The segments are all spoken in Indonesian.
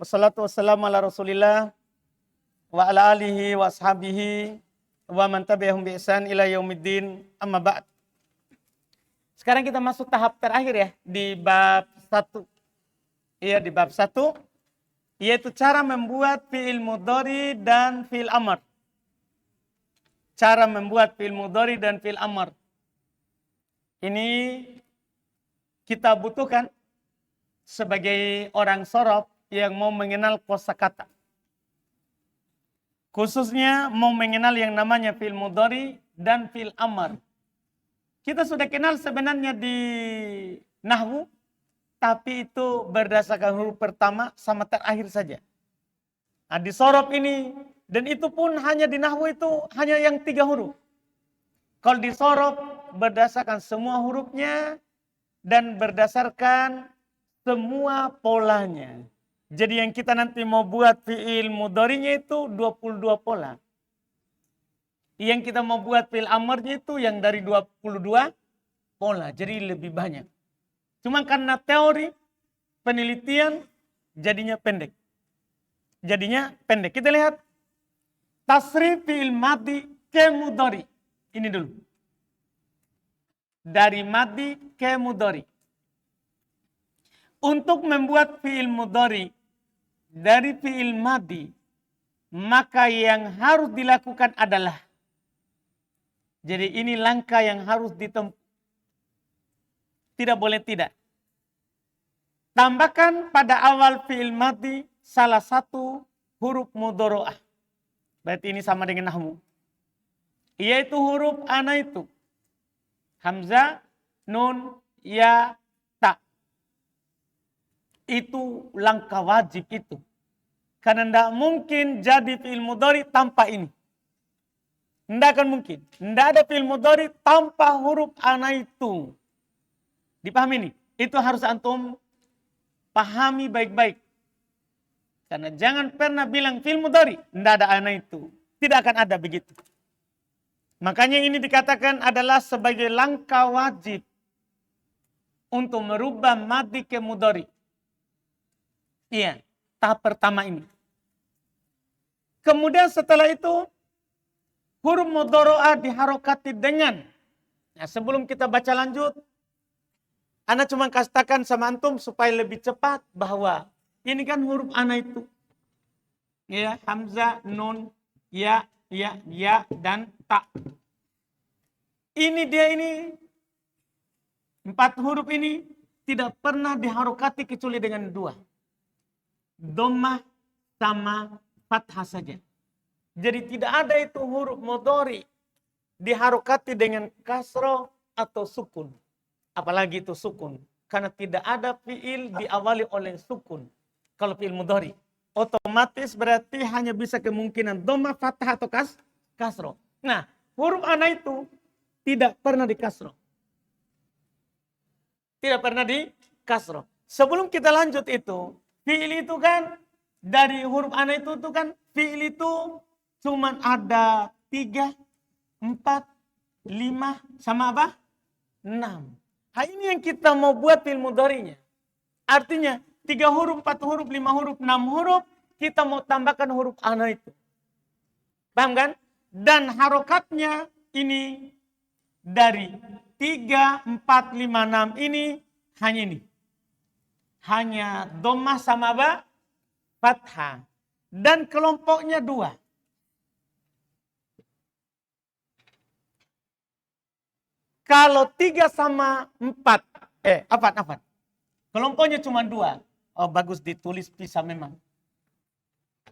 Wassalatu wassalamu ala Rasulillah wa ala alihi wa ashabihi wa man tabi'ahum bi ihsan ila yaumiddin. Amma ba'd. Sekarang kita masuk tahap terakhir ya di bab 1. Iya, di bab 1 yaitu cara membuat fi'il mudhari dan fi'il amr. Cara membuat fi'il mudhari dan fi'il amr. Ini kita butuhkan sebagai orang sorof yang mau mengenal kosakata. Khususnya mau mengenal yang namanya fi'il mudhari dan fi'il amr. Kita sudah kenal sebenarnya di nahwu, tapi itu berdasarkan huruf pertama sama terakhir saja. Nah, di sorof ini, dan itu pun hanya di nahwu itu hanya yang 3 huruf. Kalau di sorof berdasarkan semua hurufnya dan berdasarkan semua polanya. Jadi yang kita nanti mau buat fi'il mudhari'nya itu 22 pola. Yang kita mau buat fi'il amrnya itu yang dari 22 pola. Jadi lebih banyak. Cuma karena teori penelitian jadinya pendek. Kita lihat tasrif fi'il madhi ke mudhari. Ini dulu. Dari madhi ke mudhari. Untuk membuat fi'il mudhari dari fi'il madhi, maka yang harus dilakukan adalah, jadi ini langkah yang harus ditempuh. Tidak boleh tidak. Tambahkan pada awal fi'il madhi salah satu huruf mudhoro'ah. Berarti ini sama dengan nahwu. Yaitu huruf ana itu. Hamzah, nun, ya, ta. Itu langkah wajib itu. Karena tidak mungkin jadi fi'il mudhari tanpa ini. Tidak akan mungkin. Tidak ada fi'il mudhari tanpa huruf ana itu. Dipahami ini? Itu harus antum pahami baik-baik. Karena jangan pernah bilang fi'il mudhari, tidak ada ana itu. Tidak akan ada begitu. Makanya ini dikatakan adalah sebagai langkah wajib untuk merubah madhi ke mudhari. Iya, tahap pertama ini. Kemudian setelah itu, huruf mudhoro'ah diharokati dengan. Nah, sebelum kita baca lanjut, ana cuma katakan sama antum supaya lebih cepat bahwa ini kan huruf ana itu. Ya, hamzah, nun, ya, dan ta. Ini dia ini. 4 huruf ini tidak pernah diharokati kecuali dengan 2. Dhammah sama fathah saja. Jadi tidak ada itu huruf mudhari diharokati dengan kasroh atau sukun. Apalagi itu sukun. Karena tidak ada fi'il diawali oleh sukun. Kalau fi'il mudhari. Otomatis berarti hanya bisa kemungkinan dhammah, fathah atau kasroh. Nah, huruf ana itu tidak pernah di kasroh. Tidak pernah di kasroh. Sebelum kita lanjut itu, fi'il itu kan dari huruf ana itu kan fi'il itu cuma ada 3, 4, 5 sama apa? 6. Nah, ini yang kita mau buat fi'il mudhari'nya. Artinya 3 huruf, 4 huruf, 5 huruf, 6 huruf kita mau tambahkan huruf ana itu. Paham kan? Dan harokatnya ini dari 3, 4, 5, 6 ini hanya ini. Hanya dhammah sama apa? Fathah. Dan kelompoknya 2. Kalau 3 sama 4. 4. Kelompoknya cuma 2. Oh, bagus ditulis pisah memang.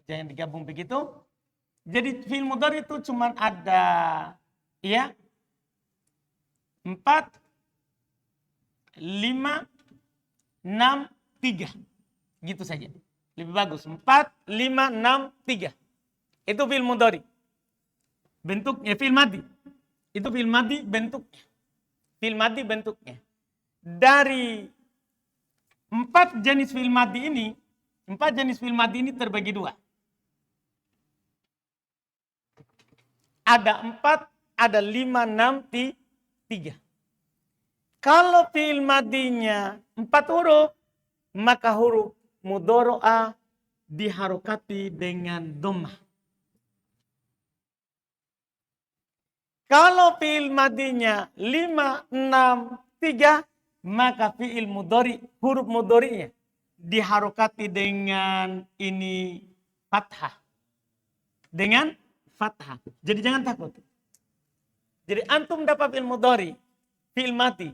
Jangan digabung begitu. Jadi fi'il mudhari itu cuma ada 4, 5, 6, 3. Gitu saja. Lebih bagus. 4, 5, 6, 3. Itu fi'il mudhari. Bentuknya fi'il madhi. Itu fi'il madhi bentuknya. Fi'il madhi bentuknya. Dari 4 jenis fi'il madhi ini, 4 jenis fi'il madhi ini terbagi 2. Ada 4, ada 5, 6, 3. Kalau fi'il madhinya 4 huruf, maka huruf mudhoro'ah diharokati dengan dhammah. Kalau fi'il madinya 5, 6, 3, maka fi'il mudhari, huruf mudhari'nya diharokati dengan ini fathah. Dengan fathah. Jadi jangan takut. Jadi antum dapat fi'il mudhari, fi'il madi,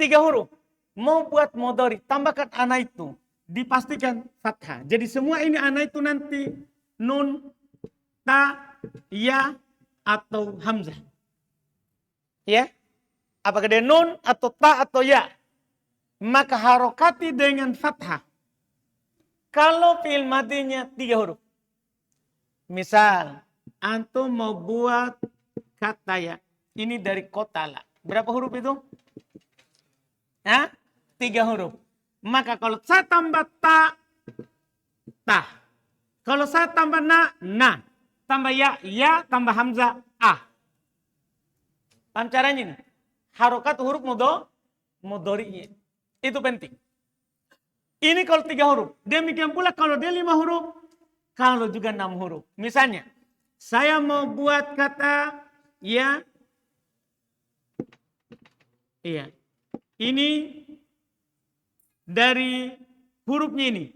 3 huruf. Mau buat mudhari, tambahkan ana itu. Dipastikan fathah. Jadi semua ini ana itu nanti nun, ta, ya, atau hamzah. Ya, apakah dia nun atau ta atau ya, maka harokati dengan fathah. Kalau fi'il madinya 3 huruf. Misal, antum mau buat kata ya, ini dari kotala. Berapa huruf itu? 3 huruf. Maka kalau saya tambah ta, ta. Kalau saya tambah na. Tambah ya, tambah hamzah, a. Paham caranya ini? Harokat huruf mudhari'nya. Itu penting. Ini kalau 3 huruf. Demikian pula kalau dia 5 huruf. Kalau juga 6 huruf. Misalnya, saya mau buat kata ya. Iya. Ini dari hurufnya ini.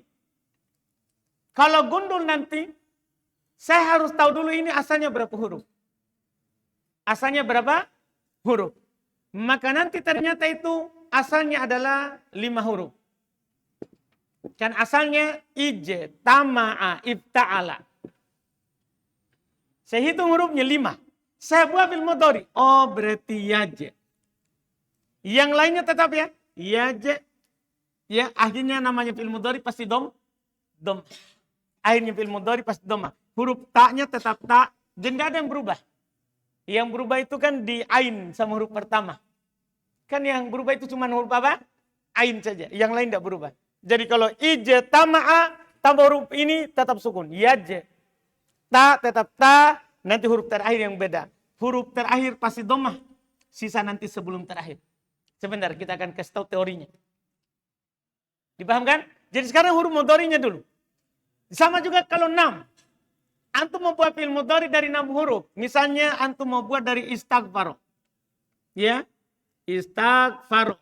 Kalau gundul nanti, saya harus tahu dulu ini asalnya berapa huruf. Asalnya berapa huruf. Maka nanti ternyata itu asalnya adalah 5 huruf. Kan asalnya ije, tama'a, ibta'ala. Saya hitung hurufnya 5. Saya buat fi'il mudhari. Oh berarti yaje. Yang lainnya tetap ya. Yaje. Ya akhirnya namanya fi'il mudhari pasti dom. Akhirnya fi'il mudhari pasti dom. Huruf ta'nya tetap ta. Jadi tidak ada yang berubah. Yang berubah itu kan di ain sama huruf pertama. Kan yang berubah itu cuma huruf apa? Ain saja. Yang lain tidak berubah. Jadi kalau ije tama'a tambah huruf ini tetap sukun. Yaje. Ta tetap ta. Nanti huruf terakhir yang beda. Huruf terakhir pasti dhammah. Sisa nanti sebelum terakhir. Sebentar kita akan kasih tahu teorinya. Dipahamkan? Jadi sekarang huruf mudhari'nya dulu. Sama juga kalau 6. Antum mau buat fi'il mudhari dari 6 huruf. Misalnya antum mau buat dari istaghfar. Ya. Istaghfar.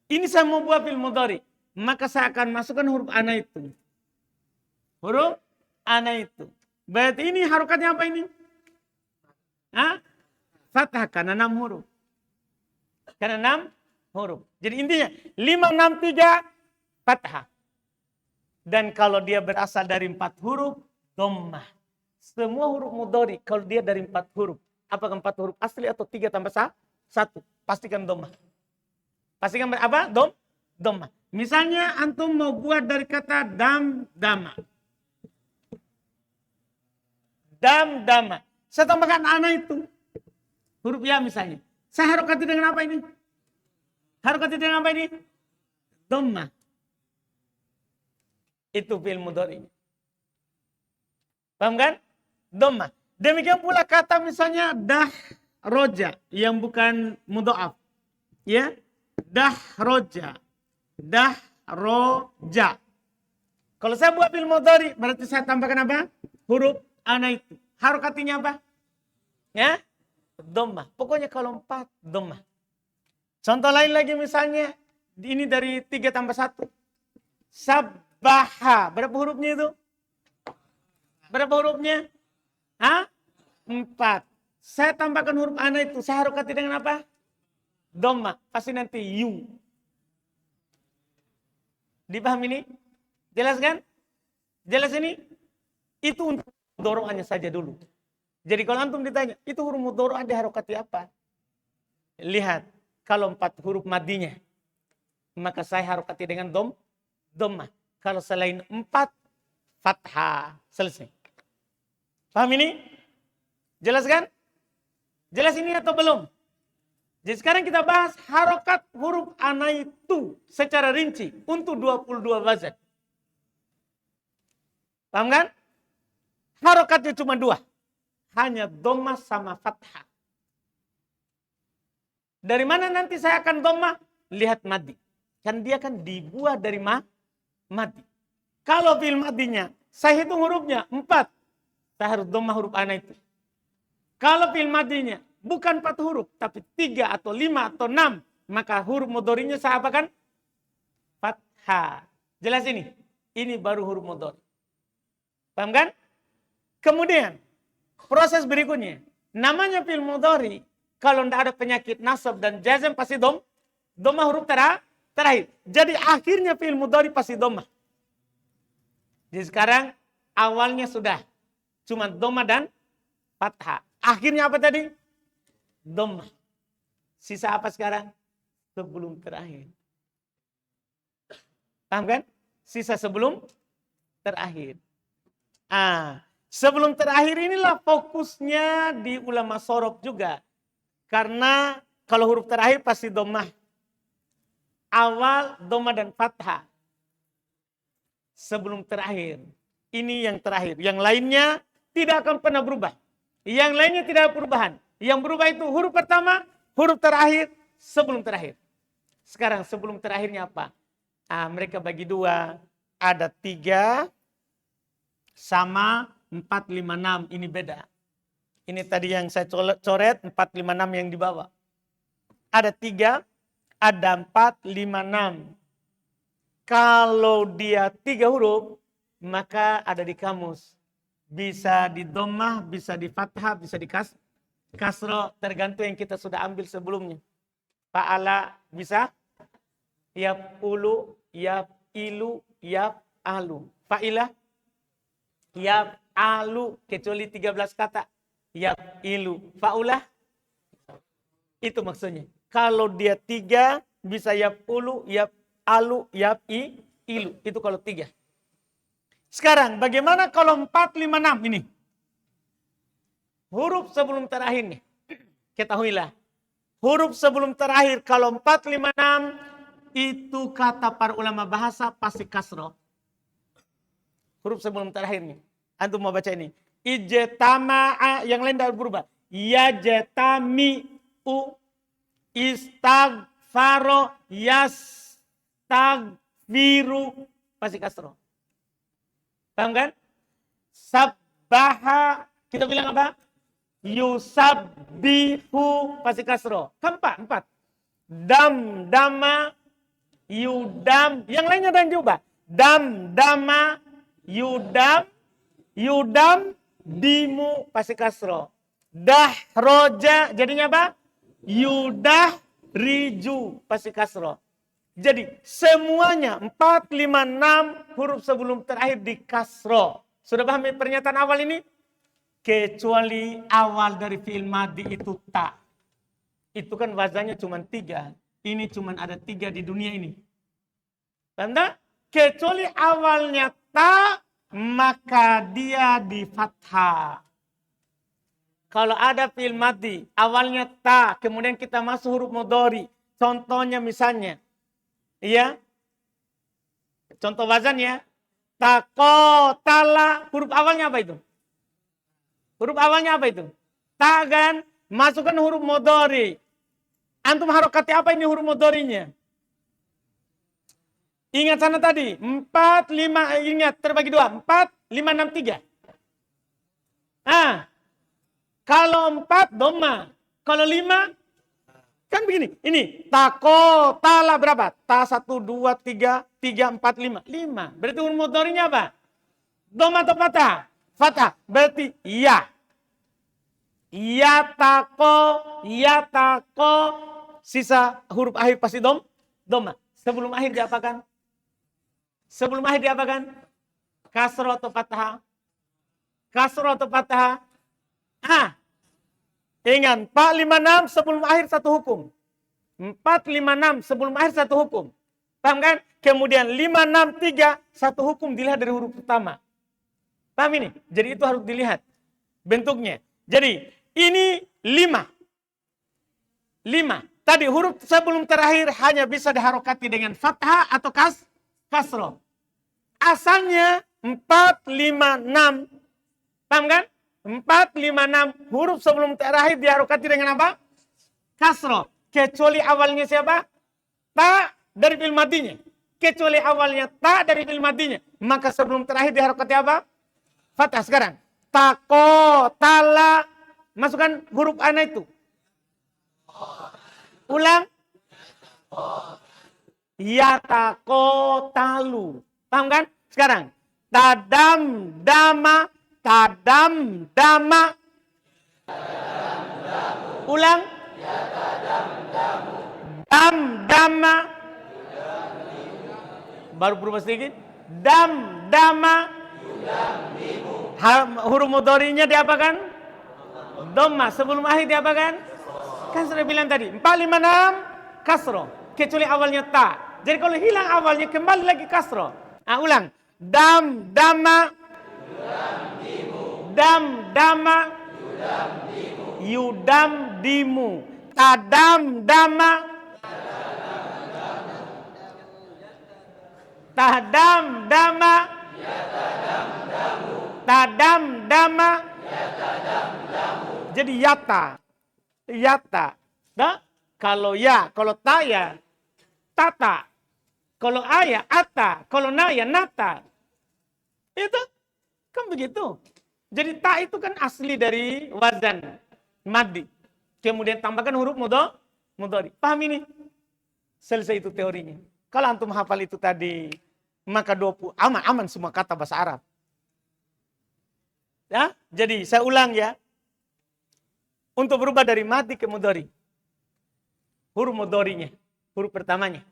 Ini saya mau buat fi'il mudhari. Maka saya akan masukkan huruf ana itu. Huruf ana itu. Berarti ini harokatnya apa ini? Fathah karena 6 huruf. Karena 6 huruf. Jadi intinya 5, 6, 3 fathah. Dan kalau dia berasal dari 4 huruf, dhammah. Semua huruf mudhari kalau dia dari 4 huruf. Apakah 4 huruf asli atau 3 tambah 1? Pastikan dhammah. Pastikan apa? Dhammah. Misalnya antum mau buat dari kata dama. Dama. Saya tambahkan ana itu. Huruf ya misalnya. Saya harokati dengan apa ini? Harokati dengan apa ini? Dhammah. Itu fi'il mudhari. Paham kan? Dhammah. Demikian pula kata misalnya roja yang bukan mudha'af. Ya? Roja. Roja. Kalau saya buat fi'il mudhari berarti saya tambahkan apa? Huruf ana itu. Harokatinya apa? Ya? Dhammah. Pokoknya kalau 4 dhammah. Contoh lain lagi misalnya ini dari 3 tambah 1. Sabbaha. Berapa hurufnya itu? Berapa hurufnya? 4. Saya tambahkan huruf ana itu. Saya harokati dengan apa? Dhammah. Pasti nanti yu. Dipaham ini? Jelas kan? Jelas ini? Itu untuk mudhoro'ahnya saja dulu. Jadi kalau antum ditanya, itu huruf mudhoro'ah diharokati apa? Lihat. Kalau 4 huruf madinya. Maka saya harokati dengan dhammah. Kalau selain 4, fathah. Selesai. Paham ini? Jelas kan? Jelas ini atau belum? Jadi sekarang kita bahas harokat huruf ana itu secara rinci untuk 22 wazan. Paham kan? Harokatnya cuma 2. Hanya dhammah sama fathah. Dari mana nanti saya akan dhammah? Lihat madi. Kan dia kan dibuat dari madi. Kalau fi'il madinya, saya hitung hurufnya 4. Saya harus dhammah huruf ana itu. Kalau fi'il madinya bukan 4 huruf, tapi 3 atau 5 atau 6, maka huruf mudhari'nya saya apakan? Fathah. Jelas ini? Ini baru huruf mudhari'. Paham kan? Kemudian, proses berikutnya. Namanya fi'il mudhari', kalau tidak ada penyakit nasab dan jazm pasti dhammah huruf terakhir. Jadi akhirnya fi'il mudhari' pasti dhammah. Jadi sekarang awalnya sudah cuma dhammah dan fathah. Akhirnya apa tadi? Dhammah. Sisa apa sekarang? Sebelum terakhir. Paham kan? Sisa sebelum terakhir. Sebelum terakhir inilah fokusnya di ulama sorof juga. Karena kalau huruf terakhir pasti dhammah. Awal dhammah dan fathah. Sebelum terakhir. Ini yang terakhir. Yang lainnya tidak akan pernah berubah. Yang lainnya tidak ada perubahan. Yang berubah itu huruf pertama, huruf terakhir, sebelum terakhir. Sekarang sebelum terakhirnya apa? Mereka bagi dua. Ada 3 sama 4, 5, 6. Ini beda. Ini tadi yang saya coret 4, 5, 6 yang di bawah. Ada 3, ada 4, 5, 6. Kalau dia 3 huruf, maka ada di kamus. Bisa di dhammah, bisa di fathah, bisa di kasroh. Tergantung yang kita sudah ambil sebelumnya. Fa'ala bisa. Yaf'ulu, yaf'ilu, yaf'alu. Fa'ilah, yaf'alu. Kecuali 13 kata. Yaf'ilu. Fa'ulah. Itu maksudnya. Kalau dia 3, bisa yaf'ulu, yaf'alu, yaf'ilu. Itu kalau 3. Sekarang bagaimana kalau 4, 5, 6 ini? Huruf sebelum terakhir nih. Ketahuilah. Huruf sebelum terakhir kalau 4, 5, 6 itu kata para ulama bahasa pasti kasroh. Huruf sebelum terakhir nih. Antum mau baca ini. Ijtama'a, yang lain tidak berubah. Yajtami'u, istaghfaro, yastaghfiru, pasti kasroh. Paham kan? Sabbaha, kita bilang apa? Yusabbihu, pasti kasroh. Keempat. Dam, dama, yudam. Yang lainnya dan juga. Dam, dama, yudam, dimu, pasti kasroh. Dahroja, jadinya apa? Yudah, riju, pasti kasroh. Jadi semuanya 4, 5, 6 huruf sebelum terakhir di kasroh. Sudah paham pernyataan awal ini? Kecuali awal dari fi'il madi itu ta. Itu kan wazannya cuma 3. Ini cuma ada 3 di dunia ini. Tanda? Kecuali awalnya ta, maka dia di fathah. Kalau ada fi'il madi, awalnya ta, kemudian kita masuk huruf mudhari. Contohnya misalnya, iya. Contoh wazan ya. Taqotala. Huruf awalnya apa itu? Huruf awalnya apa itu? Ta kan? Masukkan huruf mudhari. Antum harokati apa ini huruf mudharinya? Ingat sana tadi. 4, 5. Ingat terbagi 2. 4, 5, 6, 3. Kalau 4 dhammah. Kalau 5 kan begini, ini tako tala berapa? Ta 1, 2, 3, 4, 5. 5. Berarti huruf mudhari'nya apa? Dhammah atau fathah? Fathah. Berarti ya. Ya tako. Sisa huruf akhir pasti dhammah. Sebelum akhir diapakan? Kasroh atau fathah? Kasroh atau fathah? Ingat, 4, 5, 6 sebelum akhir satu hukum. 4, 5, 6 sebelum akhir satu hukum. Paham kan? Kemudian 5, 6, 3 satu hukum dilihat dari huruf pertama. Paham ini? Jadi itu harus dilihat bentuknya. Jadi ini 5. Tadi huruf sebelum terakhir hanya bisa diharokati dengan fathah atau kasroh. Asalnya 4, 5, 6. Paham kan? 4, 5, 6 huruf sebelum terakhir diharokati dengan apa? Kasroh. Kecuali awalnya siapa? Ta dari fi'il madinya. kecuali awalnya ta dari fi'il madinya. Maka sebelum terakhir diharokati apa? Fathah. Sekarang tako, tala, masukkan huruf ana itu. Ulang. Yatako, talu. Paham kan? Sekarang tadam, dama, tadam, dama. Ulang. Dam, dama. Baru berubah sedikit. Dam, dama. Huruf mudhari'nya diapakan? Dhamma. Sebelum akhir diapakan? Kan sudah bilang tadi. 4, 5, 6. Kasro. Kecuali awalnya ta. Jadi kalau hilang awalnya kembali lagi kasro. Ulang. Dam, dama. Dam, dama. Yudam, dimu. Tadam, dama. Tadam, dama. Tadam, dama. Jadi yata. Yata. Nah, kalau ya, kalau ta ya, tata. Kalau ayah, ata. Kalau naya, nata. Itu kan begitu. Jadi ta itu kan asli dari wazan madi. Kemudian tambahkan huruf mudhari. Paham ini? Selesai itu teorinya. Kalau antum hafal itu tadi, maka 20 aman semua kata bahasa Arab. Ya, jadi saya ulang ya. Untuk berubah dari madi ke mudhari. Huruf mudharinya, huruf pertamanya.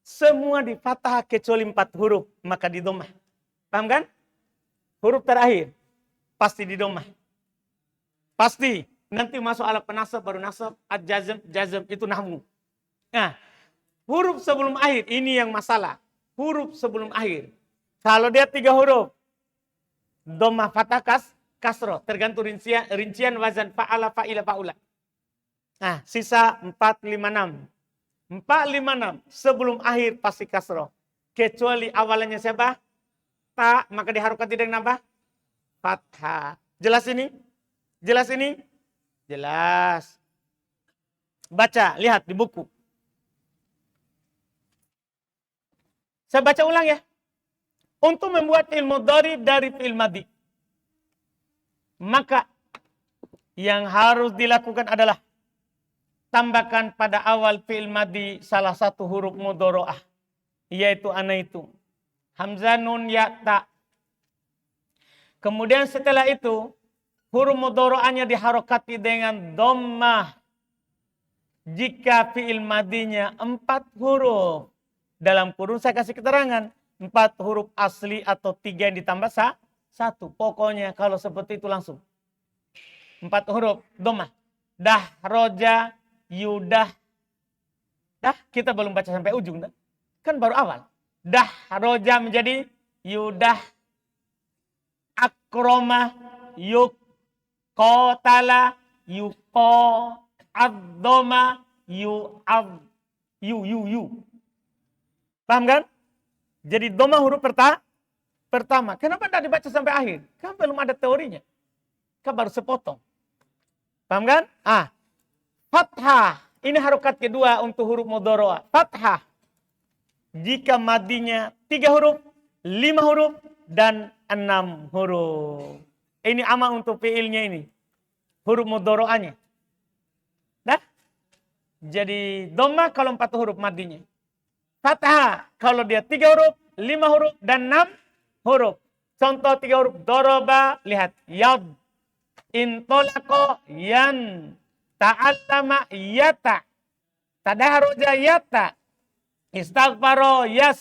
Semua di fathah kecuali 4 huruf, maka di dhammah. Paham kan? Huruf terakhir pasti di dhammah. Pasti. Nanti masuk alat penasab baru nasab, ad-jazm, jazm itu nahwu. Nah, huruf sebelum akhir ini yang masalah. Huruf sebelum akhir. Kalau dia 3 huruf, dhammah, fathah, kasroh, tergantung rincian wazan fa'ala, fa'ila, fa'ula. Nah, sisa 4, 5, 6. 4, 5, 6. Sebelum akhir pasti kasroh. Kecuali awalnya siapa? Ta, maka diharokati dengan apa? Fathah. Jelas ini? Jelas ini? Jelas. Baca, lihat di buku. Saya baca ulang ya. Untuk membuat fi'il mudhari dari fi'il madhi, maka yang harus dilakukan adalah tambahkan pada awal fi'il madhi salah satu huruf mudhari'ah, yaitu ana itu. Hamzah, nun, ya, ta. Kemudian setelah itu huruf mudhari'ahnya diharokati dengan dhammah. Jika fi'il madhinya 4 huruf. Dalam kurun saya kasih keterangan. 4 huruf asli atau 3 yang ditambah 1. Pokoknya kalau seperti itu langsung. 4 huruf dhammah. Dah, roja, yudah. Dah, kita belum baca sampai ujung. Dah. Kan baru awal. Dah, roja menjadi yudah. Akroma, yuk. Qatala, yuqo. Ad-dhoma, yu. Paham kan? Jadi dhammah huruf pertama. Kenapa tidak dibaca sampai akhir? Kan belum ada teorinya. Kan baru sepotong. Paham kan? Fathah. Ini harokat kedua untuk huruf mudhari'ah. Fathah. Jika madinya 3 huruf, 5 huruf, dan 6 huruf. Ini aman untuk fi'ilnya ini. Huruf mudhari'ahnya. Nah? Jadi dhammah kalau 4 huruf madinya. Fathah kalau dia 3 huruf, 5 huruf, dan 6 huruf. Contoh 3 huruf. Doroba, lihat. Yad. Intolako, yan. Ta'allama, yata. Tadaharoja, yata. Istaghfaro, yas.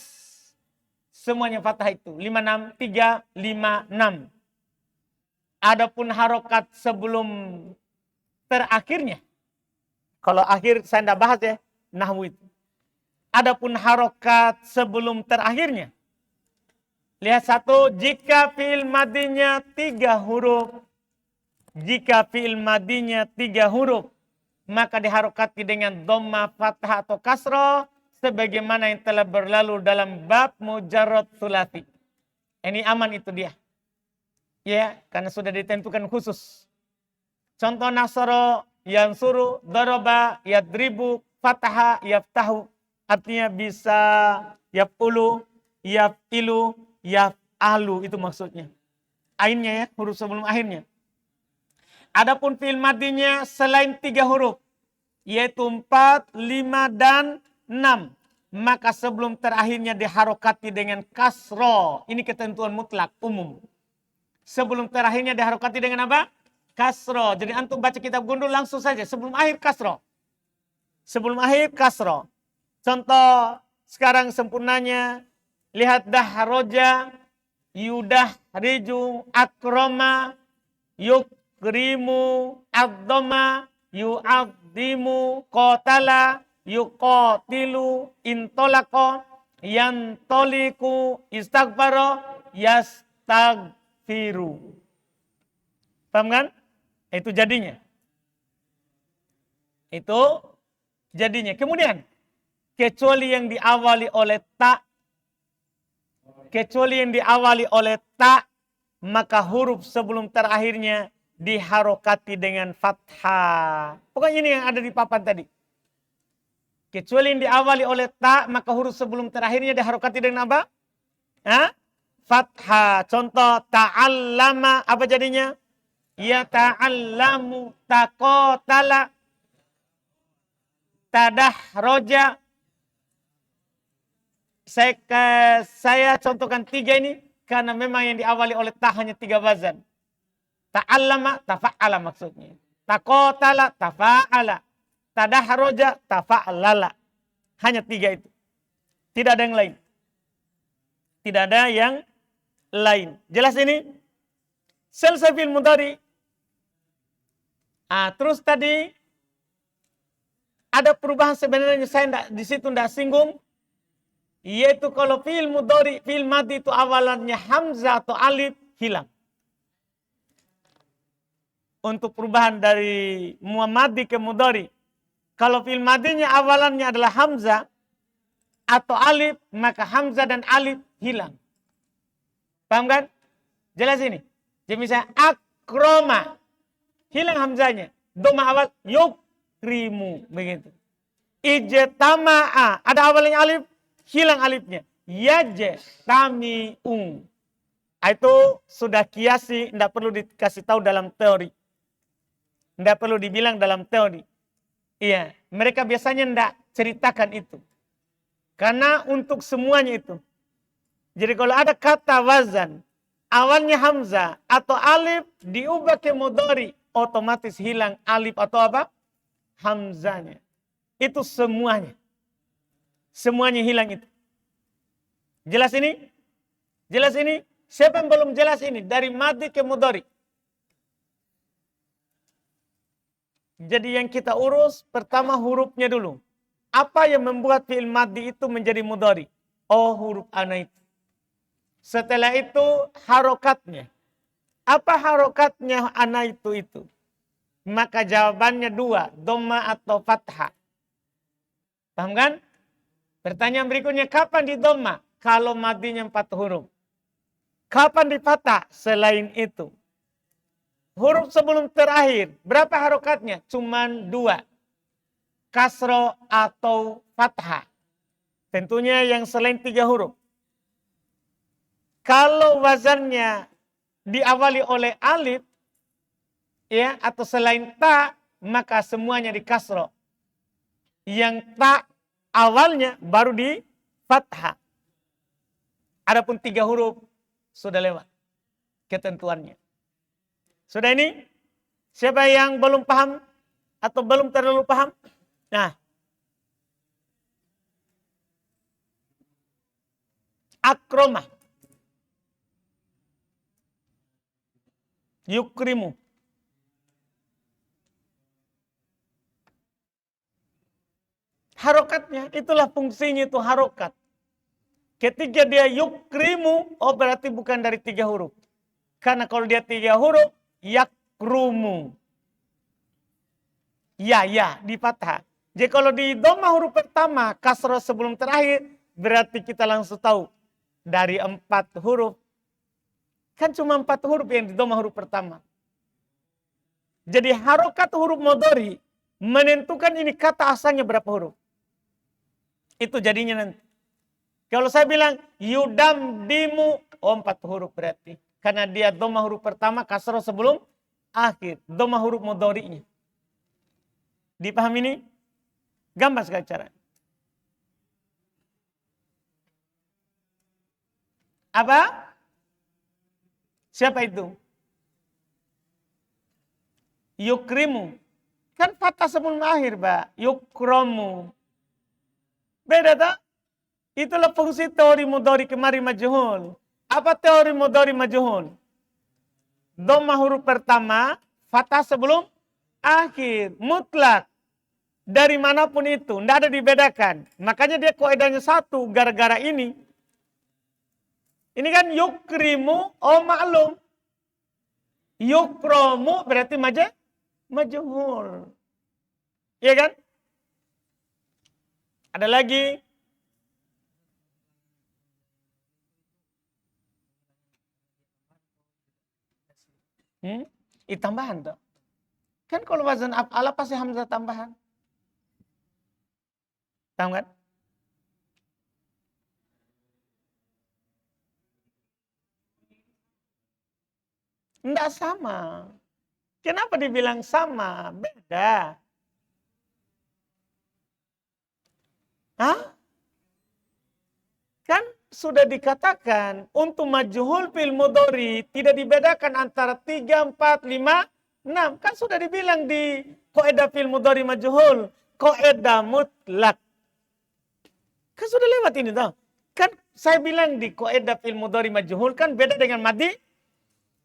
Semuanya fathah itu. 5, 6, 3, 5, 6. Adapun harokat sebelum terakhirnya. Kalau akhir saya tidak bahas ya. Nahwu itu. Adapun harokat sebelum terakhirnya. Lihat 1. Jika fi'il madinya 3 huruf. Jika fi'il madinya 3 huruf. Maka diharokati dengan dhammah, fathah atau kasroh. Sebagaimana yang telah berlalu dalam bab mujarrad tsulati. Ini aman itu dia. Ya, karena sudah ditentukan khusus. Contoh nasoro, yansuru, daraba, yadribu, fataha, yaftahu. Artinya bisa yaf'ulu, yaf'ilu, yaf'alu. Itu maksudnya. Ainnya ya, huruf sebelum akhirnya. Adapun fi'il madinya selain 3 huruf, yaitu 4, 5, dan 6. Maka sebelum terakhirnya diharokati dengan kasro. Ini ketentuan mutlak, umum. Sebelum terakhirnya diharokati dengan apa? Kasro. Jadi antum baca kitab gundul langsung saja. Sebelum akhir kasro. Sebelum akhir kasro. Contoh sekarang sempurnanya. Lihat dahroja, yudahriju, akroma, yukrimu, adzoma, yu'addimu, qatala, yuqatilu, intolako, yantoliku, istaghfaro, yastagfiru. Paham kan? Itu jadinya. Itu jadinya. Kemudian, kecuali yang diawali oleh ta, maka huruf sebelum terakhirnya diharokati dengan fathah. Pokoknya ini yang ada di papan tadi. Kecuali yang diawali oleh ta, maka huruf sebelum terakhirnya diharokati dengan apa? Fathah. Contoh ta'allama, apa jadinya? Ya ta'allamu, taqatala, tadahroja. Saya contohkan 3 ini karena memang yang diawali oleh ta hanya 3 wazan. Ta'allama, tafa'ala maksudnya. Taqatala, tafa'ala. Tadahroja, tafa'lala. Hanya 3 itu. Tidak ada yang lain. Tidak ada yang lain. Jelas ini? Selesai fi'il mudhari. Terus tadi ada perubahan sebenarnya saya di situ tidak singgung. Yaitu kalau fi'il mudhari, fi'il madhi itu awalannya hamzah atau alif, hilang. Untuk perubahan dari madhi ke mudhari. Kalau fi'il madhinya awalannya adalah hamzah atau alif, maka hamzah dan alif hilang. Paham kan? Jelas ini. Jadi misalnya akroma, hilang hamzahnya. Doma awal yukrimu, begitu. Ijtama'a, ada awalnya alif, hilang alifnya. Yajtami'u. Itu sudah kiasi, tidak perlu dikasih tahu dalam teori. Tidak perlu dibilang dalam teori. Iya, mereka biasanya tidak ceritakan itu. Karena untuk semuanya itu. Jadi kalau ada kata wazan, awalnya hamzah atau alif diubah ke mudhari, otomatis hilang alif atau apa? Hamzahnya. Itu semuanya. Semuanya hilang itu. Jelas ini? Jelas ini? Siapa yang belum jelas ini? Dari madhi ke mudhari. Jadi yang kita urus pertama hurufnya dulu. Apa yang membuat fi'il madhi itu menjadi mudhari? Oh, huruf ana itu. Setelah itu harokatnya. Apa harokatnya ana itu? Maka jawabannya 2. Dhamma atau fathah. Paham kan? Pertanyaan berikutnya, kapan di dhamma? Kalau madhinya 4 huruf. Kapan di fathah? Selain itu. Huruf sebelum terakhir. Berapa harokatnya? Cuman 2. Kasro atau fathah. Tentunya yang selain 3 huruf. Kalau wazannya diawali oleh alif, ya, atau selain ta, maka semuanya di kasro. Yang ta awalnya baru di fathah. Adapun 3 huruf sudah lewat ketentuannya. Sudah ini? Siapa yang belum paham atau belum terlalu paham? Nah, akromah, yukrimu, harokatnya, itulah fungsinya itu harokat. Ketika dia yukrimu, oh berarti bukan dari 3 huruf. Karena kalau dia 3 huruf, yakrumu. Ya, di fathah. Jadi kalau di dhamma huruf pertama, kasroh sebelum terakhir, berarti kita langsung tahu. Dari 4 huruf. Kan cuma 4 huruf yang di dhamma huruf pertama. Jadi harokat huruf mudhari menentukan ini kata asalnya berapa huruf. Itu jadinya nanti. Kalau saya bilang yudamdimu, 4 huruf berarti. Karena dia dhamma huruf pertama, kasroh sebelum akhir. Dhamma huruf mudhari'nya. Dipahami ini? Gampang sekali cara. Apa? Siapa itu? Yukrimu. Kan fathah sebelum akhir, Pak. Yukromu. Beda tak? Itulah fungsi teori mudhari kemari majhul. Apa teori mudhari majhul? Dhamma huruf pertama, fathah sebelum akhir. Mutlak. Dari manapun itu. Tidak ada dibedakan. Makanya dia kaidahnya satu. Gara-gara ini. Ini kan yukrimu, maklum. Yukromu berarti majhul. Iya kan? Ada lagi. Tambahan tuh. Kan kalau wazan af'ala pasti hamzah tambahan. Tahu kan? Enggak sama. Kenapa dibilang sama? Beda. Hah? Kan sudah dikatakan untuk majhul fil mudhari tidak dibedakan antara 3, 4, 5, 6. Kan sudah dibilang di kaidah fil mudhari majhul, kaidah mutlak. Kan sudah lewat ini toh. Kan saya bilang di kaidah fil mudhari majhul kan beda dengan madi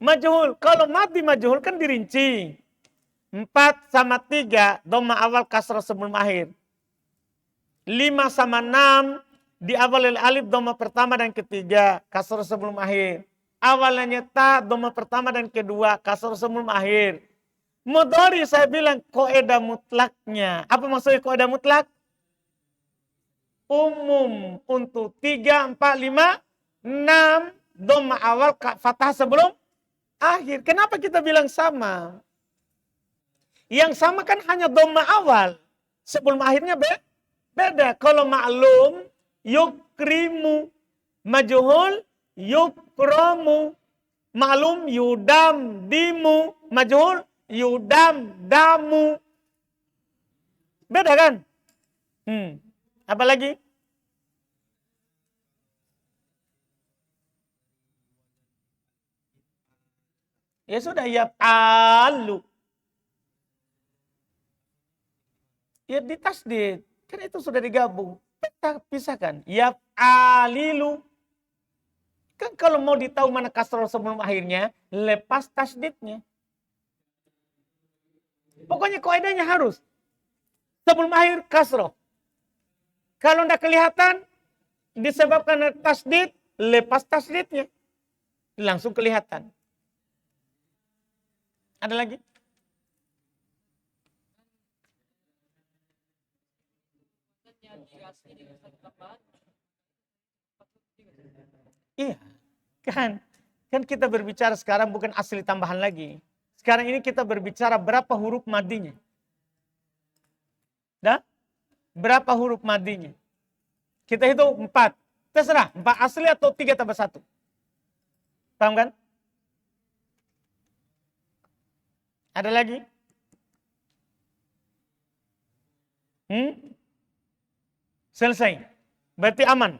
majhul. Kalau madi majhul kan dirinci. 4 sama 3 dhamma awal kasrah sebelum akhir. 5 sama 6 diawali oleh alif dhamma pertama dan ketiga, kasrah sebelum akhir. Awalnya ta dhamma pertama dan kedua, kasrah sebelum akhir. Mudhari saya bilang kaidah mutlaknya. Apa maksudnya kaidah mutlak? Umum untuk 3, 4, 5, 6 dhamma awal fathah sebelum akhir. Kenapa kita bilang sama? Yang sama kan hanya dhamma awal. Sebelum akhirnya beda. Kalau maklum, yukrimu. Majhul, yukramu. Maklum, yudamdimu. Majhul, yudamdamu. Beda kan? Apa lagi? Ya sudah, ya palu. Ya ditasdid. Kan itu sudah digabung. Kita pisahkan. Ya alilu. Kan kalau mau ditahu mana kasroh sebelum akhirnya, lepas tasdidnya. Pokoknya kaidahnya harus. Sebelum akhir kasroh. Kalau tidak kelihatan, disebabkan tasdid, lepas tasdidnya. Langsung kelihatan. Ada lagi? Iya, kan kita berbicara sekarang bukan asli tambahan lagi. Sekarang ini kita berbicara berapa huruf madinya. Dah? Berapa huruf madinya? Kita hitung 4. Terserah, 4 asli atau 3 tambah 1. Paham kan? Ada lagi? Selesai. Berarti aman.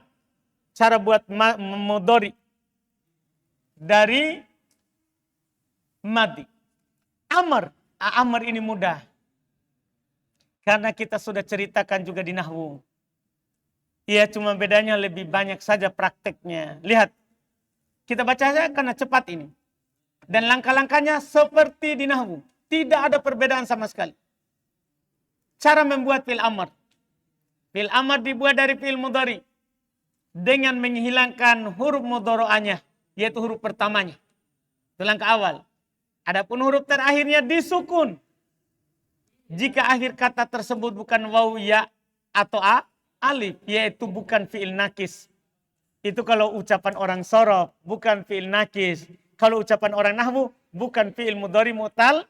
Cara buat mudhari dari madi. Amr ini mudah. Karena kita sudah ceritakan juga di nahwu. Ya cuma bedanya lebih banyak saja prakteknya. Lihat. Kita baca saja karena cepat ini. Dan langkah-langkahnya seperti di nahwu. Tidak ada perbedaan sama sekali. Cara membuat fi'il amr. Fi'il amr dibuat dari fi'il mudhari. Dengan menghilangkan huruf mudhari'ahnya. Yaitu huruf pertamanya. Itu langkah awal. Adapun huruf terakhirnya disukun. Jika akhir kata tersebut bukan waw, ya, atau alif. Yaitu bukan fi'il nakis. Itu kalau ucapan orang sorof. Bukan fi'il nakis. Kalau ucapan orang nahwu. Bukan fi'il mudhari mu'tal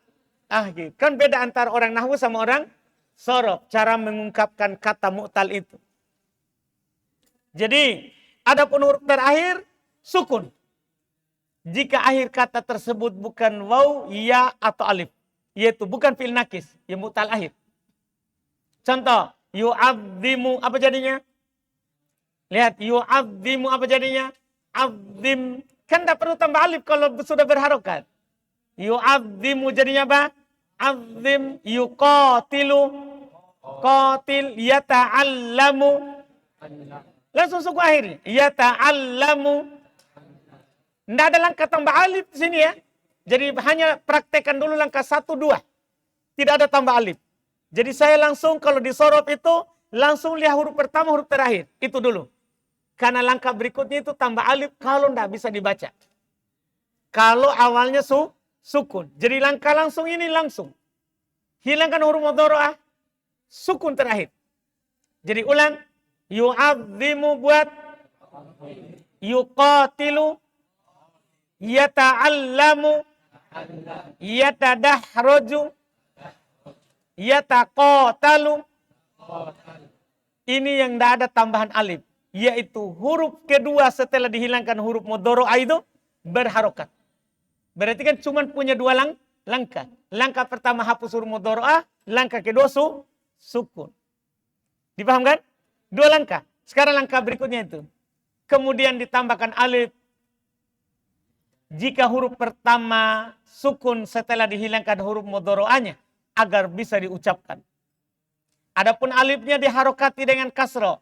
akhir. Kan beda antara orang nahwu sama orang sorof. Cara mengungkapkan kata mu'tal itu. Jadi Adapun huruf terakhir, sukun. Jika akhir kata tersebut bukan waw, ya, atau alif. Yaitu bukan fi'il nakis, yang mu'tal akhir. Contoh, yu'azzimu, apa jadinya? Lihat, yu'azzimu apa jadinya? Azim. Kan tidak perlu tambah alif kalau sudah berharokat. Yu'azzimu jadinya apa? Azim. Yuqatilu. Qatil. Yata'allamu. Langsung suku akhirnya. Yata'allamu. Tidak ada langkah tambah alif di sini ya. Jadi hanya praktekkan dulu langkah 1, 2. Tidak ada tambah alif. Jadi saya langsung kalau di sorof itu langsung lihat huruf pertama, huruf terakhir. Itu dulu. Karena langkah berikutnya itu tambah alif kalau tidak bisa dibaca. Kalau awalnya sukun. Jadi langkah langsung ini langsung. Hilangkan huruf mudhari'ah, sukun terakhir. Jadi ulang. Yu'azzimu buat. Yuqatilu. Yata'allamu. Yatadahroju. Yataqatalu. Ini yang tidak ada tambahan alif. Yaitu huruf kedua setelah dihilangkan huruf mudhari'ah itu berharokat. Berarti kan cuma punya 2 langkah. Langkah pertama hapus huruf mudhari'ah, langkah kedua sukun. Dipahamkan? 2 langkah. Sekarang langkah berikutnya itu. Kemudian ditambahkan alif. Jika huruf pertama sukun setelah dihilangkan huruf mudhari'ahnya agar bisa diucapkan. Adapun alifnya diharokati dengan kasro.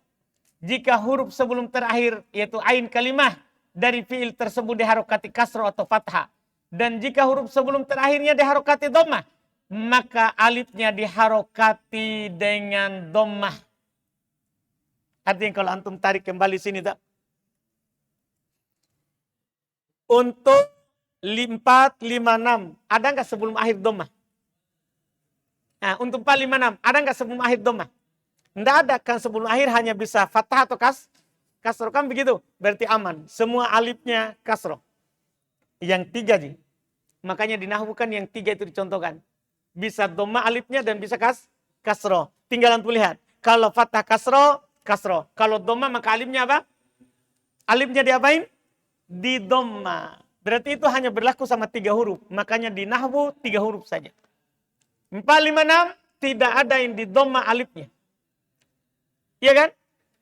Jika huruf sebelum terakhir yaitu ain kalimah dari fiil tersebut diharokati kasro atau fathah. Dan jika huruf sebelum terakhirnya diharokati dhammah, maka alifnya diharokati dengan dhammah. Artinya kalau antum tarik kembali sini tak? Untuk 4, 5, 6, ada nggak sebelum akhir dhammah? Nah, untuk 4, 5, 6, ada nggak sebelum akhir dhammah? Tidak ada, kan sebelum akhir hanya bisa fathah atau kasroh. Kan begitu, berarti aman. Semua alifnya kasroh. Yang 3 sih. Makanya di nahwu kan yang 3 itu dicontohkan. Bisa dhammah alifnya dan bisa kasroh. Tinggal antum lihat. Kalau fathah kasroh. Kalau dhammah maka alifnya apa? Alifnya diapain? Di dhammah. Berarti itu hanya berlaku sama 3 huruf. Makanya di nahwu 3 huruf saja. 4, 5, 6 tidak ada yang di dhammah alifnya. Iya kan?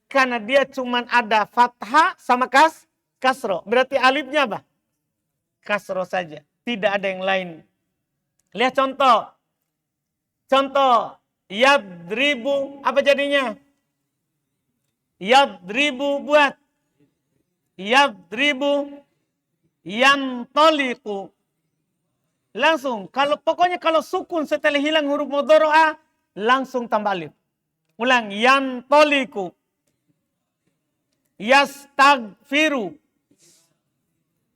Karena dia cuma ada fathah sama kasroh. Berarti alifnya apa? Kasroh saja. Tidak ada yang lain. Lihat contoh. Yadribu. Apa jadinya? Yadribu buat. Yadribu. Yantoliku. Langsung. Pokoknya kalau sukun setelah hilang huruf mudhari'ah, langsung tambah alif. Ulang. Yantoliku. Yastagfiru.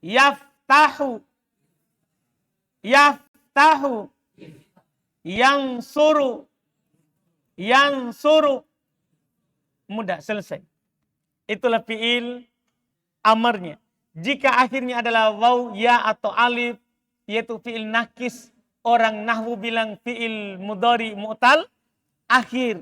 Yaftahu. Yaftahu. Yansuru. Mudah, selesai. Itulah fi'il amarnya. Jika akhirnya adalah waw, ya, atau alif, yaitu fi'il nakis, orang nahwu bilang fi'il mudhari mu'tal akhir.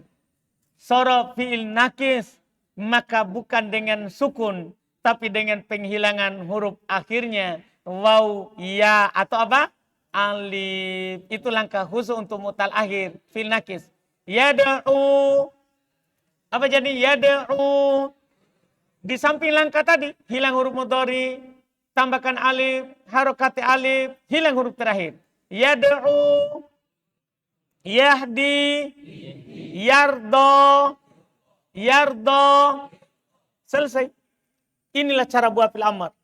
Sorof fi'il nakis, maka bukan dengan sukun, tapi dengan penghilangan huruf akhirnya. Waw, ya, atau apa? Alif. Itu langkah khusus untuk mu'tal akhir. Fi'il nakis. Yada'u. Apa jadi? Yada'u. Di samping langkah tadi, hilang huruf mudhari, tambahkan alif, harokati alif, hilang huruf terakhir. Yad'u, yahdi, yardo, selesai. Inilah cara buat fi'il amr.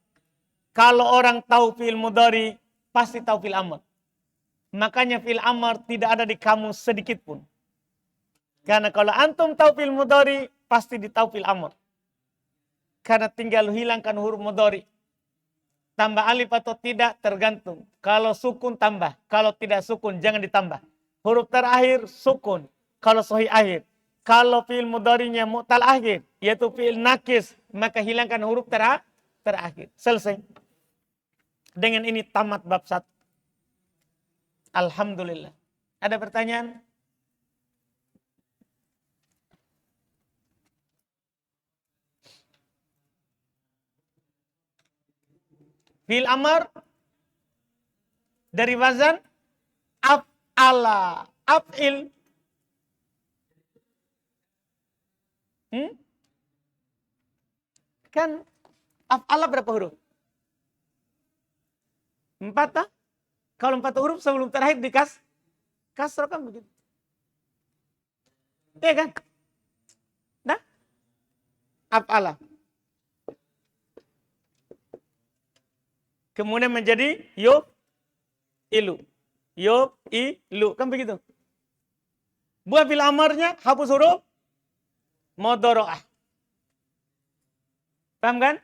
Kalau orang tahu fi'il mudhari, pasti tahu fi'il amr. Makanya fi'il amr tidak ada di kamus sedikit pun. Karena kalau antum tahu fi'il mudhari, pasti ditahu fi'il amr. Karena tinggal hilangkan huruf mudhari. Tambah alif atau tidak tergantung. Kalau sukun tambah. Kalau tidak sukun jangan ditambah. Huruf terakhir sukun. Kalau sahih akhir. Kalau fi'il mudhari'nya mu'tal akhir. Yaitu fi'il nakis. Maka hilangkan huruf terakhir. Selesai. Dengan ini tamat bab 1. Alhamdulillah. Ada pertanyaan? Fi'il amar dari wazan af'ala. Af'il. Kan af'ala berapa huruf? 4 tak? Kalau 4 huruf sebelum terakhir kasroh kan begitu. Iya kan? Nah, af'ala. Kemudian menjadi ilu. Ilu. Kan begitu. Buat fi'il amarnya hapus huruf mudhari'ah. Paham kan?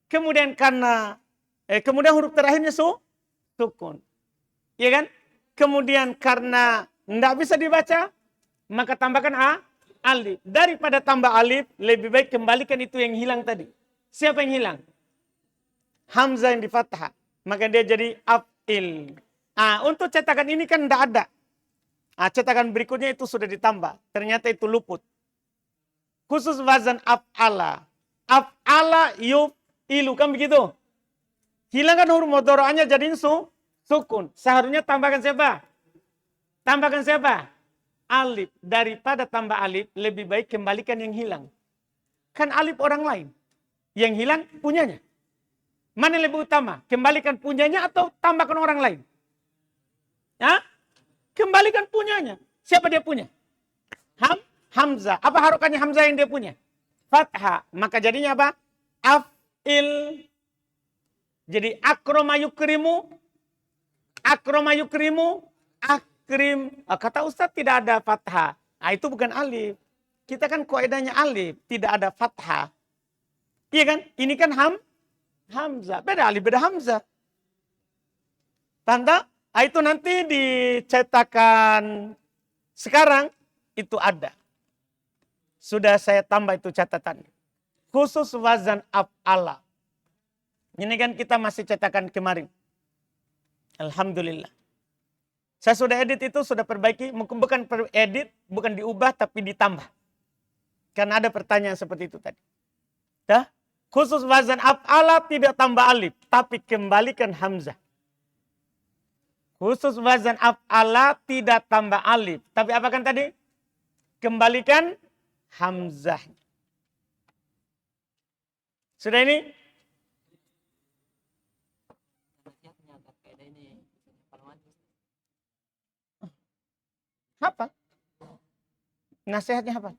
Kemudian kemudian huruf terakhirnya sukun. Iya kan? Kemudian karena tidak bisa dibaca, maka tambahkan alif. Daripada tambah alif, lebih baik kembalikan itu yang hilang tadi. Siapa yang hilang? Hamzah yang di fathah. Maka dia jadi af'il. Untuk cetakan ini kan tidak ada. Cetakan berikutnya itu sudah ditambah. Ternyata itu luput. Khusus wazan af'ala. Af'ala yuf'ilu. Kan begitu? Hilangkan huruf mudhari'ahnya jadi sukun. Seharusnya tambahkan siapa? Tambahkan siapa? Alif. Daripada tambah alif, lebih baik kembalikan yang hilang. Kan alif orang lain. Yang hilang punyanya. Mana yang lebih utama? Kembalikan punyanya atau tambahkan orang lain? Kembalikan punyanya. Siapa dia punya? Hamzah. Apa harokannya Hamzah yang dia punya? Fathah. Maka jadinya apa? Af'il. Jadi akrama yukrimu. Akrim. Kata Ustaz tidak ada fathah. Itu bukan alif. Kita kan kaidahnya alif. Tidak ada fathah. Iya kan? Ini kan Hamzah. Beda alif, beda Hamzah. Tanda? Itu nanti dicetakan sekarang itu ada. Sudah saya tambah itu catatan. Khusus wazan af'ala. Ini kan kita masih cetakan kemarin. Alhamdulillah. Saya sudah edit itu, sudah perbaiki. Mungkin bukan edit, bukan diubah, tapi ditambah. Karena ada pertanyaan seperti itu tadi. Khusus wazan af'ala tidak tambah alif, tapi kembalikan hamzah. Khusus wazan af'ala tidak tambah alif. Tapi apa kan tadi? Kembalikan hamzah. Sudah ini? Apa? Nasihatnya apa?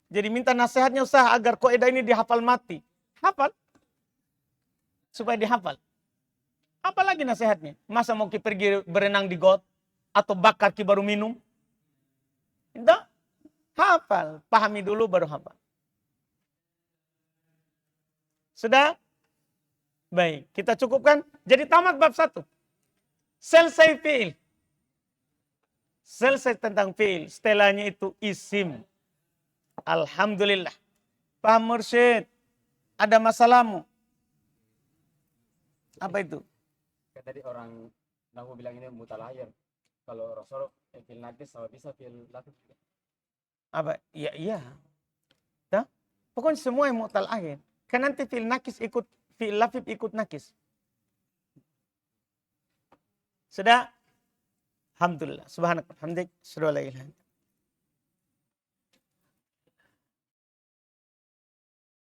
Jadi minta nasihatnya usaha agar kaidah ini dihafal mati. Hafal. Supaya dihafal. Apalagi nasihatnya? Masa mau pergi berenang di got? Atau bakar baru minum? Tidak. Hafal. Pahami dulu baru hafal. Sudah? Baik. Kita cukupkan. Jadi tamat bab 1. Selesai fi'il. Selesai tentang fi'il. Setelahnya itu isim. Alhamdulillah. Pak Mursyid. Ada masalahmu. Apa itu? Tadi orang Nahu bilang ini mutalahir. Kalau Rasul fil nakis sama bisa fil lafif. Apa? Iya. Dah? Pokoknya semua yang mutalahir. Kan nanti fil nakis ikut, fil lafif ikut nakis. Sudah? Alhamdulillah. Subhanak. Hamdik. Surah la ilaha.